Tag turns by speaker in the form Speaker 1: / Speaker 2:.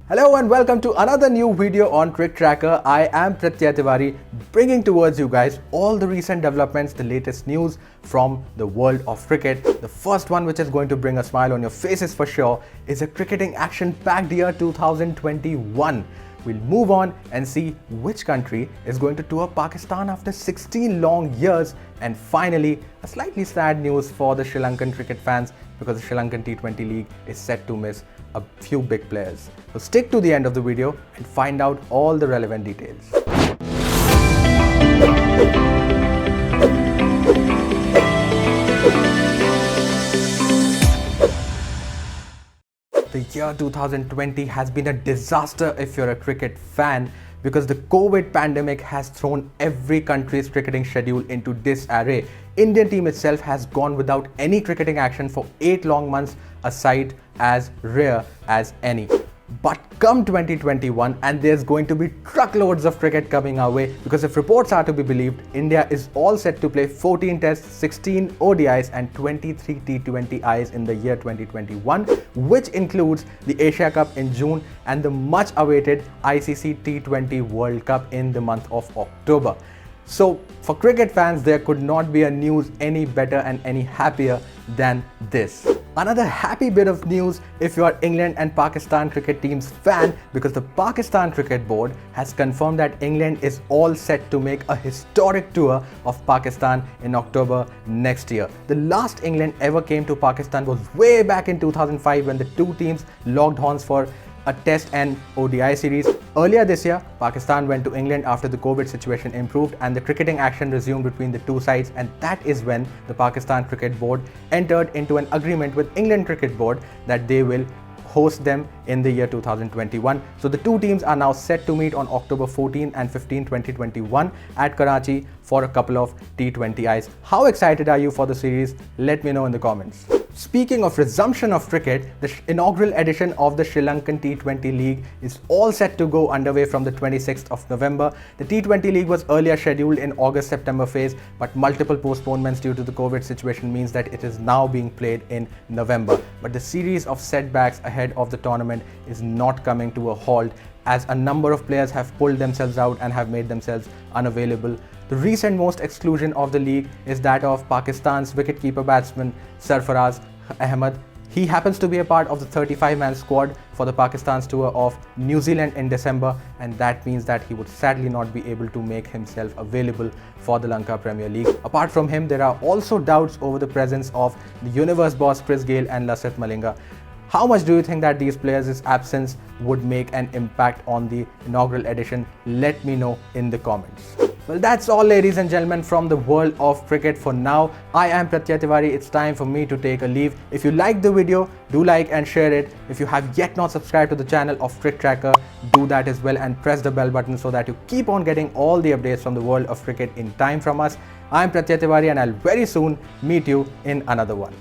Speaker 1: Hello and welcome to another new video on Cricket Tracker. I am Pratyay Tiwari, bringing towards you guys all the recent developments, the latest news from the world of cricket. The first one which is going to bring a smile on your faces for sure is a cricketing action-packed year 2021. We'll move on and see which country is going to tour Pakistan after 16 long years, and finally a slightly sad news for the Sri Lankan cricket fans because the Sri Lankan T20 League is set to miss a few big players. So stick to the end of the video and find out all the relevant details. The year 2020 has been a disaster if you're a cricket fan, because the COVID pandemic has thrown every country's cricketing schedule into disarray. Indian team itself has gone without any cricketing action for 8 long months, a sight as rare as any. But come 2021 and there's going to be truckloads of cricket coming our way, because if reports are to be believed, India is all set to play 14 tests, 16 ODIs and 23 T20Is in the year 2021, which includes the Asia Cup in June and the much awaited ICC T20 World Cup in the month of October. So for cricket fans, there could not be a news any better and any happier than this. Another happy bit of news if you are England and Pakistan cricket team's fan, because the Pakistan Cricket Board has confirmed that England is all set to make a historic tour of Pakistan in October next year. The last England ever came to Pakistan was way back in 2005 when the two teams locked horns for a test and ODI series. Earlier this year, Pakistan went to England after the COVID situation improved and the cricketing action resumed between the two sides, and that is when the Pakistan Cricket Board entered into an agreement with England Cricket Board that they will host them in the year 2021. So the two teams are now set to meet on October 14 and 15, 2021 at Karachi for a couple of T20Is. How excited are you for the series? Let me know in the comments. Speaking of resumption of cricket, the inaugural edition of the Sri Lankan T20 League is all set to go underway from the 26th of November. The T20 League was earlier scheduled in August-September phase, but multiple postponements due to the COVID situation means that it is now being played in November. But the series of setbacks ahead of the tournament is not coming to a halt, as a number of players have pulled themselves out and have made themselves unavailable. The recent most exclusion of the league is that of Pakistan's wicketkeeper batsman Sarfaraz Ahmed. He happens to be a part of the 35-man squad for the Pakistan's tour of New Zealand in December, and that means that he would sadly not be able to make himself available for the Lanka Premier League. Apart from him, there are also doubts over the presence of the universe boss Chris Gayle and Lasith Malinga. How much do you think that these players' absence would make an impact on the inaugural edition? Let me know in the comments. Well, that's all, ladies and gentlemen, from the world of cricket for now. I am Pratyay Tiwari. It's time for me to take a leave. If you liked the video, do like and share it. If you have yet not subscribed to the channel of Cricket Tracker, do that as well and press the bell button so that you keep on getting all the updates from the world of cricket in time from us. I'm Pratyay Tiwari and I'll very soon meet you in another one.